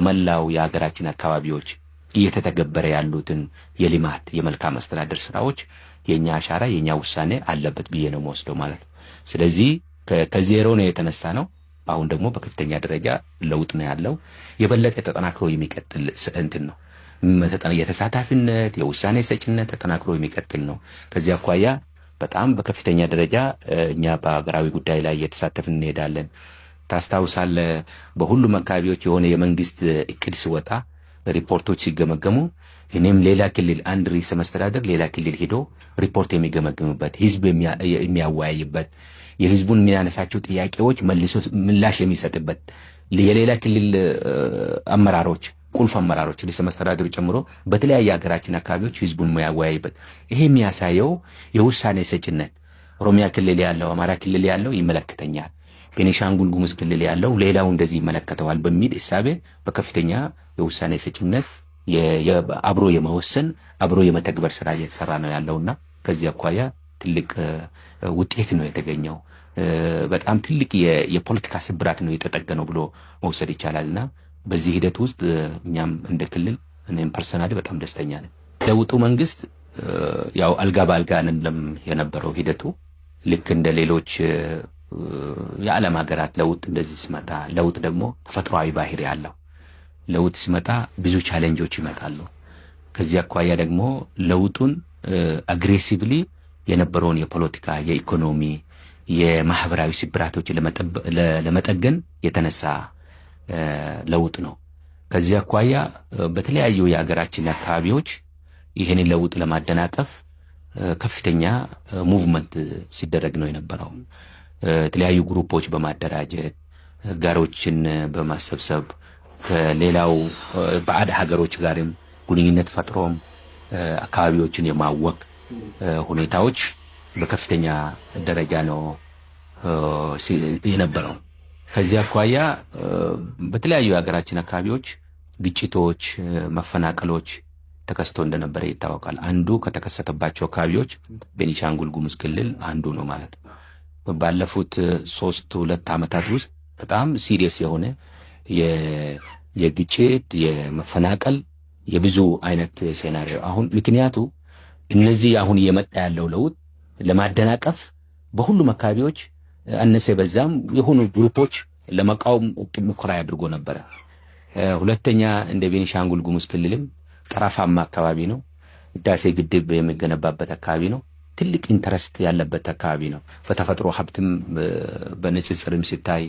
መላው የሀገራችን አካባቢዎች እየተተገበረ ያሉትን የልማት የመልካም አስተዳደር ስራዎች የኛ አሻራ የኛ ውሳኔ አለበት ብዬ ነው የምወስደው ማለት ነው። ስለዚህ ከዜሮ ነው የተነሳ ነው። አሁን ደግሞ በከፍተኛ ደረጃ ለውጥ ነው ያለው። የበለጠ ተጠናክሮ የሚቀጥል እንትን ነው። የተሳታፊነት የውሳኔ ሰጭነት ተጠናክሮ የሚቀጥል ነው። ከዚህ አኳያ በጣም በከፍተኛ ደረጃ እኛ በሀገራዊ ጉዳይ ላይ እየተሳተፍን እንሄዳለን። ታስታውሳለህ፣ በሁሉም አካባቢዎች የሆነ የመንግስት እቅድ ሲወጣ ሪፖርቶች ሲገመገሙ እኔም ሌላ ክልል አንድ ርዕሰ መስተዳድር ሌላ ክልል ሄዶ ሪፖርት የሚገመግምበት ህዝብ የሚያወያይበት የህዝቡን የሚያነሳቸው ጥያቄዎች መልሶ ምላሽ የሚሰጥበት የሌላ ክልል አመራሮች ቁልፍ አመራሮች ርዕሰ መስተዳድሩ ጨምሮ በተለያየ ሀገራችን አካባቢዎች ህዝቡን የሚያወያይበት ይሄ የሚያሳየው የውሳኔ ሰጭነት ኦሮሚያ ክልል ያለው አማራ ክልል ያለው ይመለከተኛል፣ ቤኒሻንጉል ጉሙዝ ክልል ያለው ሌላው እንደዚህ ይመለከተዋል በሚል እሳቤ በከፍተኛ የውሳኔ ሰጭነት አብሮ የመወሰን አብሮ የመተግበር ስራ እየተሰራ ነው ያለውና ከዚህ አኳያ ትልቅ ውጤት ነው የተገኘው። በጣም ትልቅ የፖለቲካ ስብራት ነው የተጠገነው ብሎ መውሰድ ይቻላልና በዚህ ሂደት ውስጥ እኛም እንደ ክልል እኔም ፐርሰናሊ በጣም ደስተኛ ነኝ። ለውጡ መንግስት ያው አልጋ በአልጋ አይደለም የነበረው ሂደቱ። ልክ እንደ ሌሎች የዓለም ሀገራት ለውጥ እንደዚህ ሲመጣ ለውጥ ደግሞ ተፈጥሯዊ ባህሪ ያለው ለውጥ ሲመጣ ብዙ ቻሌንጆች ይመጣሉ። ከዚህ አኳያ ደግሞ ለውጡን አግሬሲቭሊ የነበረውን የፖለቲካ የኢኮኖሚ የማህበራዊ ስብራቶችን ለመጠገን የተነሳ ለውጥ ነው። ከዚህ አኳያ በተለያዩ የሀገራችን አካባቢዎች ይሄንን ለውጥ ለማደናቀፍ ከፍተኛ ሙቭመንት ሲደረግ ነው የነበረው። የተለያዩ ግሩፖች በማደራጀት ጋሮችን በማሰብሰብ ከሌላው ባዕድ ሀገሮች ጋርም ግንኙነት ፈጥሮም አካባቢዎችን የማወቅ ሁኔታዎች በከፍተኛ ደረጃ ነው የነበረው። ከዚህ አኳያ በተለያዩ የሀገራችን አካባቢዎች ግጭቶች፣ መፈናቀሎች ተከስቶ እንደነበረ ይታወቃል። አንዱ ከተከሰተባቸው አካባቢዎች ቤኒሻንጉል ጉሙዝ ክልል አንዱ ነው ማለት ነው። ባለፉት 2 ዓመታት ውስጥ በጣም ሲሪየስ የሆነ የግጭት የመፈናቀል የብዙ አይነት ሴናሪዮ አሁን ምክንያቱ እነዚህ አሁን እየመጣ ያለው ለውጥ ለማደናቀፍ በሁሉም አካባቢዎች አነሰ በዛም የሆኑ ግሩፖች ለመቃወም ሙከራ ያድርጎ ነበር። ሁለተኛ እንደ ቤኒሻንጉል ጉሙዝ ክልልም ጠራፋማ አካባቢ ነው። ህዳሴ ግድብ የሚገነባበት አካባቢ ነው። ትልቅ ኢንተረስት ያለበት አካባቢ ነው። በተፈጥሮ ሀብትም በንጽጽርም ሲታይ